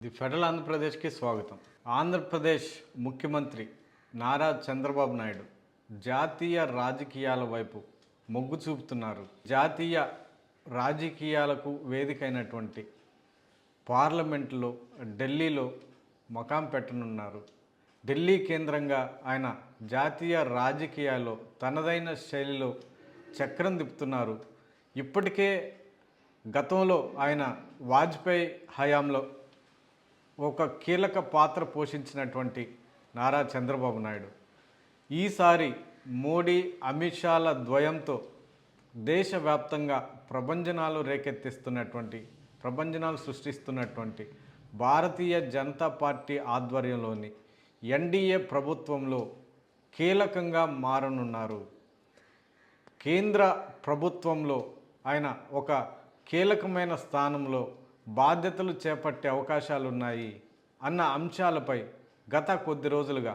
The federal ఆంధ్రప్రదేశ్కి స్వాగతం. ఆంధ్రప్రదేశ్ ముఖ్యమంత్రి నారా చంద్రబాబు నాయుడు జాతీయ రాజకీయాల వైపు మొగ్గు చూపుతున్నారు. జాతీయ రాజకీయాలకు వేదికైనటువంటి పార్లమెంటులో ఢిల్లీలో మకాం పెట్టనున్నారు. ఢిల్లీ కేంద్రంగా ఆయన జాతీయ రాజకీయాల్లో తనదైన శైలిలో చక్రం తిప్పుతున్నారు. ఇప్పటికే గతంలో ఆయన వాజ్పేయి హయాంలో ఒక కీలక పాత్ర పోషించినటువంటి నారా చంద్రబాబు నాయుడు ఈసారి మోడీ అమిత్ షాల ద్వయంతో దేశవ్యాప్తంగా ప్రభంజనాలు సృష్టిస్తున్నటువంటి భారతీయ జనతా పార్టీ ఆధ్వర్యంలోని ఎన్డీఏ ప్రభుత్వంలో కీలకంగా మారనున్నారు. కేంద్ర ప్రభుత్వంలో ఆయన ఒక కీలకమైన స్థానంలో బాధ్యతలు చేపట్టే అవకాశాలున్నాయి అన్న అంశాలపై గత కొద్ది రోజులుగా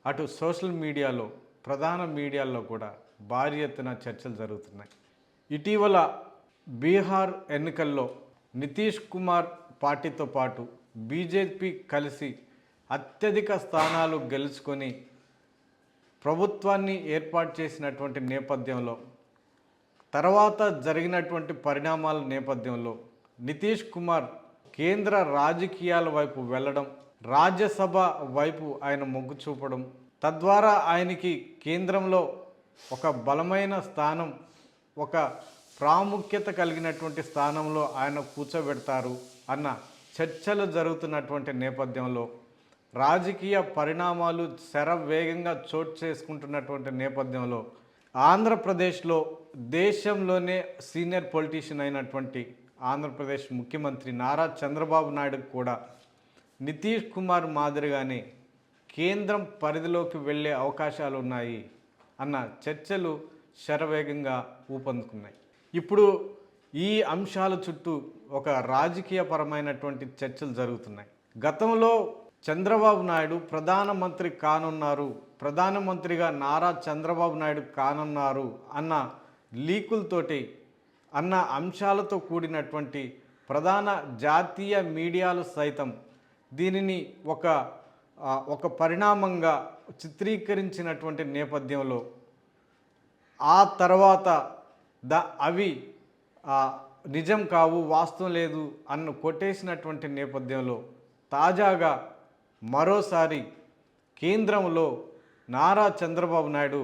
అటు సోషల్ మీడియాలో ప్రధాన మీడియాల్లో కూడా భారీ ఎత్తున చర్చలు జరుగుతున్నాయి. ఇటీవల బీహార్ ఎన్నికల్లో నితీష్ కుమార్ పార్టీతో పాటు బీజేపీ కలిసి అత్యధిక స్థానాలు గెలుచుకొని ప్రభుత్వాన్ని ఏర్పాటు చేసినటువంటి నేపథ్యంలో తర్వాత జరిగినటువంటి పరిణామాల నేపథ్యంలో నితీష్ కుమార్ కేంద్ర రాజకీయాల వైపు వెళ్ళడం, రాజ్యసభ వైపు ఆయన మొగ్గు చూపడం, తద్వారా ఆయనకి కేంద్రంలో ఒక బలమైన స్థానం, ఒక ప్రాముఖ్యత కలిగినటువంటి స్థానంలో ఆయన కూర్చోబెడతారు అన్న చర్చలు జరుగుతున్నటువంటి నేపథ్యంలో రాజకీయ పరిణామాలు శరవేగంగా చోటు చేసుకుంటున్నటువంటి నేపథ్యంలో ఆంధ్రప్రదేశ్లో దేశంలోనే సీనియర్ పొలిటీషియన్ అయినటువంటి ఆంధ్రప్రదేశ్ ముఖ్యమంత్రి నారా చంద్రబాబు నాయుడు కూడా నితీష్ కుమార్ మాదిరిగానే కేంద్రం పరిధిలోకి వెళ్ళే అవకాశాలు ఉన్నాయి అన్న చర్చలు శరవేగంగా ఊపందుకున్నాయి. ఇప్పుడు ఈ అంశాల చుట్టూ ఒక రాజకీయపరమైనటువంటి చర్చలు జరుగుతున్నాయి. గతంలో చంద్రబాబు నాయుడు ప్రధానమంత్రి కానున్నారు, ప్రధానమంత్రిగా నారా చంద్రబాబు నాయుడు కానున్నారు అన్న లీకులతోటి అన్న అంశాలతో కూడినటువంటి ప్రధాన జాతీయ మీడియాలు సైతం దీనిని ఒక పరిణామంగా చిత్రీకరించినటువంటి నేపథ్యంలో ఆ తర్వాత అవి నిజం కావు, వాస్తవం లేదు అన్న కొట్టేసినటువంటి నేపథ్యంలో తాజాగా మరోసారి కేంద్రంలో నారా చంద్రబాబు నాయుడు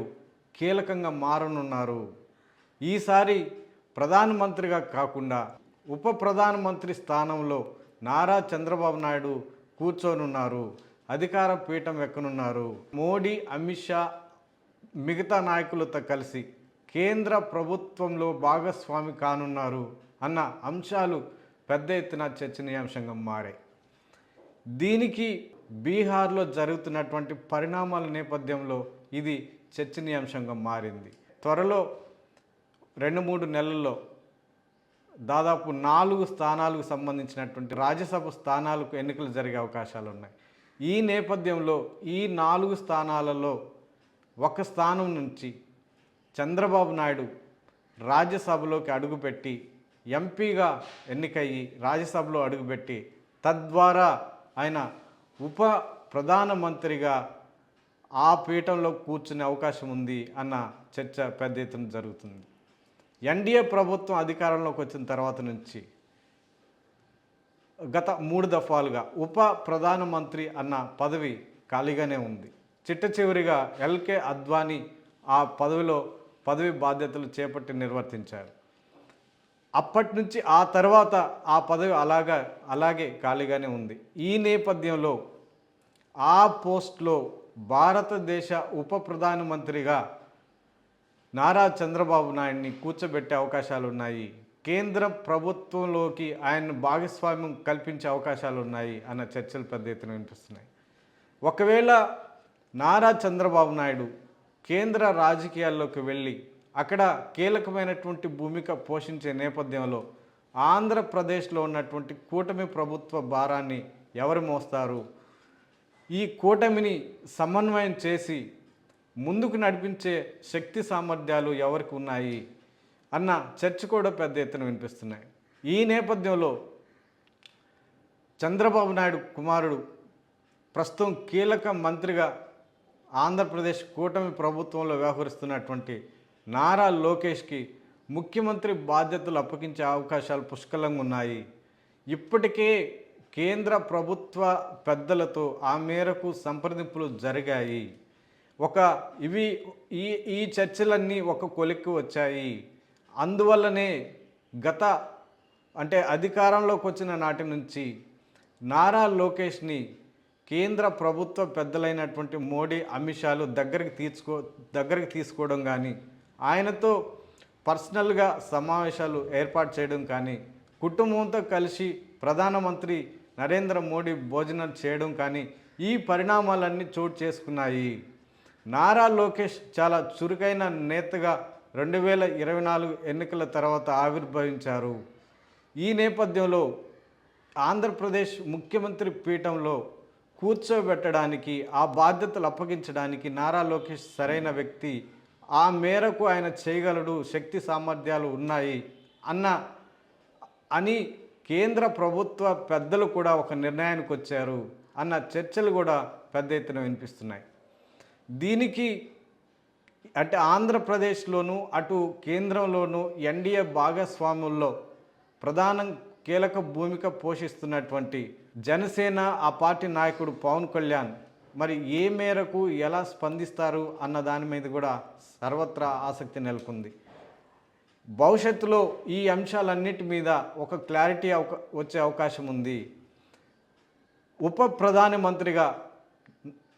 కీలకంగా మారనున్నారు. ఈసారి ప్రధానమంత్రిగా కాకుండా ఉప ప్రధానమంత్రి స్థానంలో నారా చంద్రబాబు నాయుడు కూర్చోనున్నారు, అధికార పీఠం ఎక్కనున్నారు. మోడీ, అమిత్ షా మిగతా నాయకులతో కలిసి కేంద్ర ప్రభుత్వంలో భాగస్వామి కానున్నారు అన్న అంశాలు పెద్ద ఎత్తున చర్చనీయాంశంగా మారాయి. దీనికి బీహార్లో జరుగుతున్నటువంటి పరిణామాల నేపథ్యంలో ఇది చర్చనీయాంశంగా మారింది. త్వరలో 2-3 నెలల్లో దాదాపు 4 స్థానాలకు సంబంధించినటువంటి రాజ్యసభ స్థానాలకు ఎన్నికలు జరిగే అవకాశాలు ఉన్నాయి. ఈ నేపథ్యంలో ఈ 4 స్థానాలలో ఒక స్థానం నుంచి చంద్రబాబు నాయుడు రాజ్యసభలోకి అడుగుపెట్టి ఎంపీగా ఎన్నికయ్యి రాజ్యసభలో అడుగుపెట్టి తద్వారా ఆయన ఉప ప్రధానమంత్రిగా ఆ పీఠంలో కూర్చునే అవకాశం ఉంది అన్న చర్చ పెద్ద ఎత్తున జరుగుతుంది. ఎన్డీఏ ప్రభుత్వం అధికారంలోకి వచ్చిన తర్వాత నుంచి గత 3 దఫాలుగా ఉప ప్రధానమంత్రి అన్న పదవి ఖాళీగానే ఉంది. చిట్ట చివరిగా ఎల్కే అద్వానీ ఆ పదవి బాధ్యతలు చేపట్టి నిర్వర్తించారు. అప్పటి నుంచి ఆ తర్వాత ఆ పదవి అలాగే ఖాళీగానే ఉంది. ఈ నేపథ్యంలో ఆ పోస్ట్లో భారతదేశ ఉప ప్రధానమంత్రిగా నారా చంద్రబాబు నాయుడిని కూర్చోబెట్టే అవకాశాలు ఉన్నాయి. కేంద్ర ప్రభుత్వంలోకి ఆయన భాగస్వామ్యం కల్పించే అవకాశాలు ఉన్నాయి అన్న చర్చలు పెద్ద ఎత్తున వినిపిస్తున్నాయి. ఒకవేళ నారా చంద్రబాబు నాయుడు కేంద్ర రాజకీయాల్లోకి వెళ్ళి అక్కడ కీలకమైనటువంటి భూమిక పోషించే నేపథ్యంలో ఆంధ్రప్రదేశ్లో ఉన్నటువంటి కూటమి ప్రభుత్వ భారాన్ని ఎవరు మోస్తారు, ఈ కూటమిని సమన్వయం చేసి ముందుకు నడిపించే శక్తి సామర్థ్యాలు ఎవరికి ఉన్నాయి అన్న చర్చ కూడా పెద్ద ఎత్తున వినిపిస్తున్నాయి. ఈ నేపథ్యంలో చంద్రబాబు నాయుడు కుమారుడు ప్రస్తుతం కీలక మంత్రిగా ఆంధ్రప్రదేశ్ కూటమి ప్రభుత్వంలో వ్యవహరిస్తున్నటువంటి నారా లోకేష్కి ముఖ్యమంత్రి బాధ్యతలు అప్పగించే అవకాశాలు పుష్కలంగా ఉన్నాయి. ఇప్పటికే కేంద్ర ప్రభుత్వ పెద్దలతో ఆ మేరకు సంప్రదింపులు జరిగాయి. ఈ చర్చలన్నీ ఒక కొలిక్కి వచ్చాయి. అందువల్లనే అధికారంలోకి వచ్చిన నాటి నుంచి నారా లోకేష్ని కేంద్ర ప్రభుత్వ పెద్దలైనటువంటి మోడీ, అమిత్ షాలు దగ్గరికి తీసుకోవడం కానీ, ఆయనతో పర్సనల్గా సమావేశాలు ఏర్పాటు చేయడం కానీ, కుటుంబంతో కలిసి ప్రధానమంత్రి నరేంద్ర మోడీ భోజనం చేయడం కానీ, ఈ పరిణామాలన్నీ చోటు చేసుకున్నాయి. నారా లోకేష్ చాలా చురుకైన నేతగా 2024 ఎన్నికల తర్వాత ఆవిర్భవించారు. ఈ నేపథ్యంలో ఆంధ్రప్రదేశ్ ముఖ్యమంత్రి పీఠంలో కూర్చోబెట్టడానికి, ఆ బాధ్యతలు అప్పగించడానికి నారా లోకేష్ సరైన వ్యక్తి, ఆ మేరకు ఆయన చేయగలడు, శక్తి సామర్థ్యాలు ఉన్నాయి అని కేంద్ర ప్రభుత్వ పెద్దలు కూడా ఒక నిర్ణయానికి వచ్చారు అన్న చర్చలు కూడా పెద్ద ఎత్తున వినిపిస్తున్నాయి. దీనికి ఆంధ్రప్రదేశ్లోనూ అటు కేంద్రంలోనూ ఎన్డీఏ భాగస్వాముల్లో ప్రధాన కీలక భూమిక పోషిస్తున్నటువంటి జనసేన, ఆ పార్టీ నాయకుడు పవన్ కళ్యాణ్ మరి ఏ మేరకు ఎలా స్పందిస్తారు అన్న దాని మీద కూడా సర్వత్రా ఆసక్తి నెలకొంది. భవిష్యత్తులో ఈ అంశాలన్నిటి మీద ఒక క్లారిటీ వచ్చే అవకాశం ఉంది. ఉప ప్రధానమంత్రిగా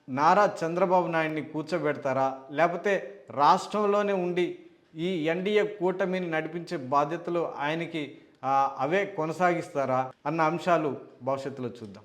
నారా చంద్రబాబు నాయుడిని కూర్చోబెడతారా, లేకపోతే రాష్ట్రంలోనే ఉండి ఈ ఎన్డీఏ కూటమిని నడిపించే బాధ్యతలు ఆయనకి అవే కొనసాగిస్తారా అన్న అంశాలు భవిష్యత్తులో చూద్దాం.